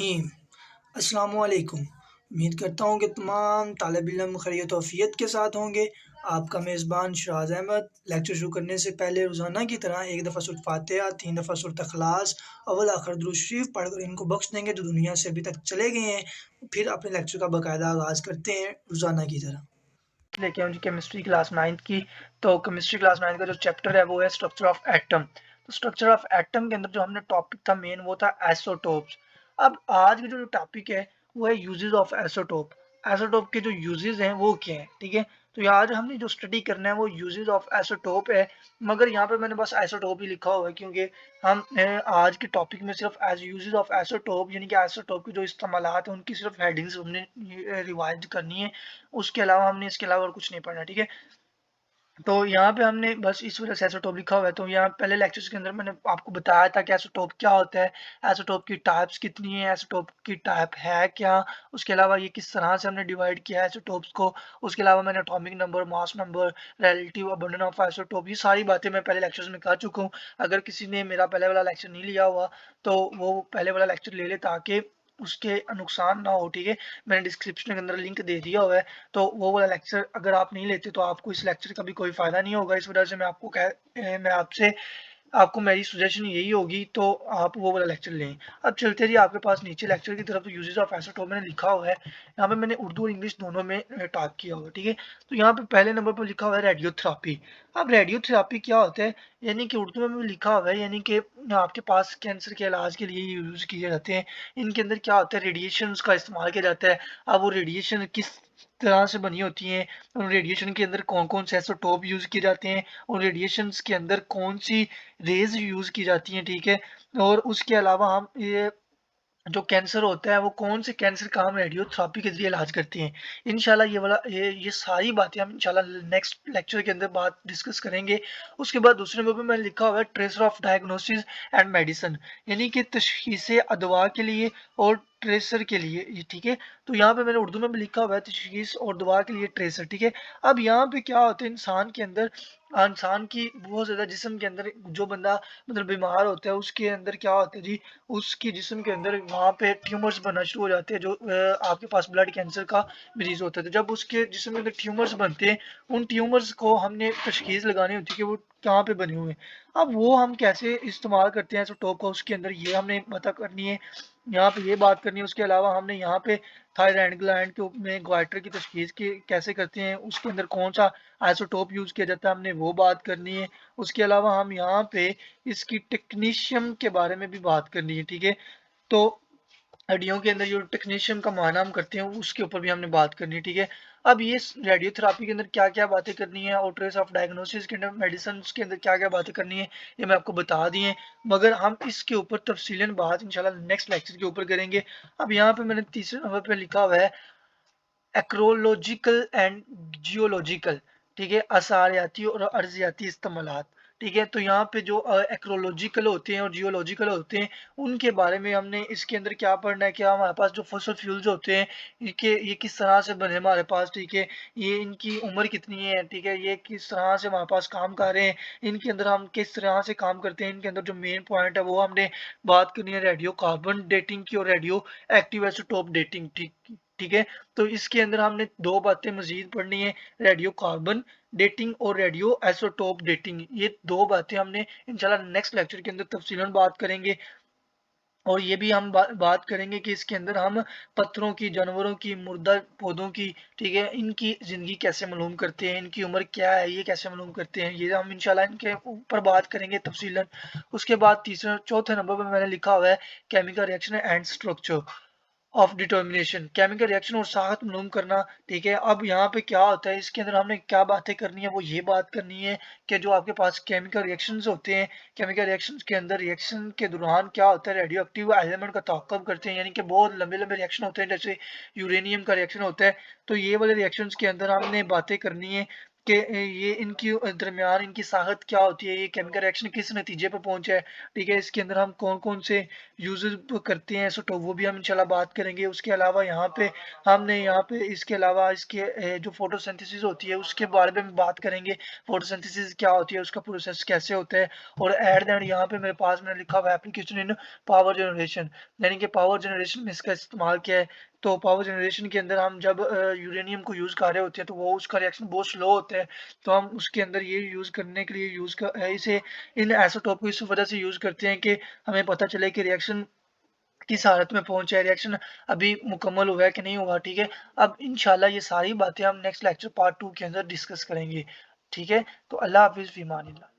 रहीम। अस्सलामुअलैकुम। उम्मीद करता हूँ कि तमाम तालिब इल्म खैरियत व आफ़ियत के साथ होंगे। आपका मेज़बान शराज़ अहमद। लेक्चर शुरू करने से पहले रोज़ाना की तरह एक दफ़ा सूरत फ़ातिहा, 3 दफ़ा सूरत इख़लास, अव्वल आखिर दुरूद शरीफ पढ़कर इनको बख्श देंगे जो दुनिया से अभी तक चले गए हैं। फिर अपने लेक्चर का बाकायदा आगाज़ करते हैं रोज़ाना की तरह। लेके आऊँ जी केमिस्ट्री क्लास 9th की। तो केमिस्ट्री क्लास 9th का जो चैप्टर है वो है स्ट्रक्चर ऑफ एटम। तो स्ट्रक्चर ऑफ एटम के अंदर जो हमने टॉपिक था मेन वो था आइसोटोप्स। अब आज की जो टॉपिक है वो है यूजेस ऑफ आइसोटोप। आइसोटोप के जो यूजेस हैं वो क्या है, ठीक है। तो आज हमने जो स्टडी करना है वो यूजेस ऑफ आइसोटोप है। मगर यहाँ पे मैंने बस आइसोटोप ही लिखा हुआ है क्योंकि हम आज के टॉपिक में सिर्फ एज यूजेस ऑफ आइसोटोप यानी कि आइसोटोप के जो इस्तेमालात हैं उनकी सिर्फ हेडिंग्स हमने रिवाइज करनी है। उसके अलावा हमने इसके अलावा और कुछ नहीं पढ़ना, ठीक है। तो यहाँ पे हमने बस इस वजह से एसोटोप लिखा हुआ है। तो यहाँ पहले लेक्चर्स के अंदर मैंने आपको बताया था कि एसोटोप क्या होता है, एसोटोप की टाइप्स कितनी है, एसोटोप की टाइप है क्या, उसके अलावा ये किस तरह से हमने डिवाइड किया है एसोटोप्स को। उसके अलावा मैंने atomic number, mass number, relative abandon of isotope, ये सारी बातें मैं पहले लेक्चर्स में कर चुका हूँ। अगर किसी ने मेरा पहले वाला लेक्चर नहीं लिया हुआ तो वो पहले वाला लेक्चर ले ले ताकि उसके नुकसान ना हो, ठीक है। मैंने डिस्क्रिप्शन के अंदर लिंक दे दिया हुआ है। तो वो वाला लेक्चर अगर आप नहीं लेते तो आपको इस लेक्चर का भी कोई फ़ायदा नहीं होगा। इस वजह से मैं आपसे आपको मेरी सजेशन यही होगी तो आप वो वाला लेक्चर लें। अब चलते जी आपके पास नीचे लेक्चर की तरफ। तो यूजेस ऑफ आइसोटोप मैंने लिखा हुआ है, यहाँ पे मैंने उर्दू और इंग्लिश दोनों में टाइप किया हुआ है, ठीक है। तो यहाँ पे पहले नंबर पर लिखा हुआ है रेडियोथेरापी। अब रेडियोथेरापी क्या होता है, यानी कि उर्दू में भी लिखा हुआ है, यानी कि आपके पास कैंसर के इलाज के लिए यूज़ किए जाते हैं। इनके अंदर क्या होता है, रेडिएशन का इस्तेमाल किया जाता है। अब वो रेडिएशन किस तरह से बनी होती हैं, उन रेडिएशन के अंदर कौन कौन से आइसोटोप यूज़ किए जाते हैं, उन रेडिएशंस के अंदर कौन सी रेज यूज़ की जाती हैं, ठीक है। और उसके अलावा हम ये जो कैंसर होता है वो कौन से कैंसर का हम रेडियोथेरापी के जरिए इलाज करते हैं। इंशाल्लाह ये सारी बातें हम इंशाल्लाह नेक्स्ट लेक्चर के अंदर बात डिस्कस करेंगे। उसके बाद दूसरे नंबर पे मैंने लिखा हुआ है tracer of diagnosis and medicine, यानी कि तशखीस अदवा के लिए और ट्रेसर के लिए, ये ठीक है। तो यहाँ पे मैंने उर्दू में भी लिखा हुआ है तशखीस और दवा के लिए ट्रेसर, ठीक है। अब यहाँ पे क्या होता है, इंसान के अंदर, इंसान की बहुत ज़्यादा जिस्म के अंदर जो बंदा मतलब बीमार होता है उसके अंदर क्या होता है जी, उसके जिस्म के अंदर वहाँ पे ट्यूमर्स बनना शुरू हो जाते हैं। जो आपके पास ब्लड कैंसर का मरीज होता है तो जब उसके जिस्म के अंदर ट्यूमर्स बनते हैं, उन ट्यूमर्स को हमने तशखीस लगानी होती है कि वो कहाँ पे बने हुए हैं। अब वो हम कैसे इस्तेमाल करते हैं आइसोटोप का उसके अंदर, ये हमने पता करनी है, यहाँ पे ये बात करनी है। उसके अलावा हमने यहाँ पे थायराइड ग्लैंड के में ग्वाइटर की तशखीस की कैसे करते हैं, उसके अंदर कौन सा आइसोटोप यूज़ किया जाता है, हमने वो बात करनी है। उसके अलावा हम यहाँ पे इसकी टेक्नीशियम के बारे में भी बात करनी है, ठीक है। तो हड्डियों के अंदर जो टेक्नीशियम का माना हम करते हैं उसके ऊपर भी हमने बात करनी है, ठीक है। अब ये रेडियोथेरापी के अंदर क्या क्या बातें करनी है और ट्रेस ऑफ डायग्नोसिस के अंदर मेडिसिन के अंदर क्या क्या बातें करनी है ये मैं आपको बता दी है। मगर हम इसके ऊपर तफसीलन बात इंशाल्लाह नेक्स्ट लेक्चर के ऊपर करेंगे। अब यहाँ पे मैंने तीसरे नंबर पे लिखा हुआ है एक्रोलॉजिकल एंड जियोलॉजिकल, ठीक है, आसारियाती और अर्जियाती इस्तेमालात, ठीक है। तो यहाँ पे जो एक्रोलॉजिकल होते हैं और जियोलॉजिकल होते हैं उनके बारे में हमने इसके अंदर क्या पढ़ना है, क्या हमारे पास जो फॉसिल फ्यूल्स होते हैं ये किस तरह से बने हमारे पास, ठीक है, ये इनकी उम्र कितनी है, ठीक है, ये किस तरह से हमारे पास काम कर रहे हैं, इनके अंदर हम किस तरह से काम करते हैं, इनके अंदर जो मेन पॉइंट है वो हमने बात करनी है रेडियो कार्बन डेटिंग की और रेडियो एक्टिव आइसोटोप डेटिंग, ठीक है। तो इसके अंदर हमने दो बातें मजीद पढ़नी है, रेडियो कार्बन डेटिंग और रेडियो आइसोटोप डेटिंग। ये दो बातें हमने इंशाल्लाह नेक्स्ट लेक्चर के अंदर तफसीलन बात करेंगे। और ये भी हम बात करेंगे कि इसके अंदर हम पत्थरों की, जानवरों की, मुर्दा पौधों की, ठीक है, इनकी ज़िंदगी कैसे मालूम करते हैं, इनकी उम्र क्या है, ये कैसे मालूम करते हैं, ये हम इंशाल्लाह इनके ऊपर बात करेंगे तफसीलन। उसके बाद तीसरा चौथे नंबर पर मैंने लिखा हुआ है chemical reaction and structure of determination, chemical reaction और साहत मालूम करना, ठीक है। अब यहाँ पे क्या होता है, इसके अंदर हमने क्या बातें करनी है, वो ये बात करनी है कि जो आपके पास केमिकल रिएक्शंस होते हैं, केमिकल रिएक्शंस के अंदर रिएक्शन के दौरान क्या होता है, रेडियो एक्टिव एलिमेंट का ताक़ुब करते हैं, यानी कि बहुत लंबे लंबे रिएक्शन होते हैं, जैसे यूरेनियम का रिएक्शन होता है। तो ये वाले रिएक्शंस के अंदर हमने बातें करनी है कि ये इनकी दरमियान इनकी साखत क्या होती है, ये केमिकल रिएक्शन किस नतीजे पर पहुँचा है, ठीक है? इसके अंदर हम कौन-कौन से यूज़ेज़ करते हैं, सो तो वो भी हम इंशाल्लाह बात करेंगे। उसके अलावा यहाँ पे इसके अलावा इसके जो फ़ोटोसिंथेसिस होती है उसके बारे में भी बात करेंगे। फ़ोटोसिंथेसिस क्या होती है, उसका प्रोसेस कैसे होता है, और एट द एंड यहाँ पे मेरे पास मैंने लिखा हुआ है एप्लीकेशन इन पावर जनरेशन, यानी कि पावर जनरेशन में इसका इस्तेमाल क्या है। तो पावर जनरेशन के अंदर हम जब यूरेनियम को यूज़ कर रहे होते हैं तो वो उसका रिएक्शन बहुत स्लो होता है। तो हम उसके अंदर ये यूज़ करने के लिए इसे इन आइसोटोप को इस वजह से यूज़ करते हैं कि हमें पता चले कि रिएक्शन किस हालत में पहुँचा है, रिएक्शन अभी मुकम्मल हुआ है कि नहीं हुआ, ठीक है? अब इंशाल्लाह ये सारी बातें हम नेक्स्ट लेक्चर पार्ट 2 के अंदर डिस्कस करेंगे, ठीक है? तो अल्लाह हाफ़िज़ फ़ी अमानिल्लाह।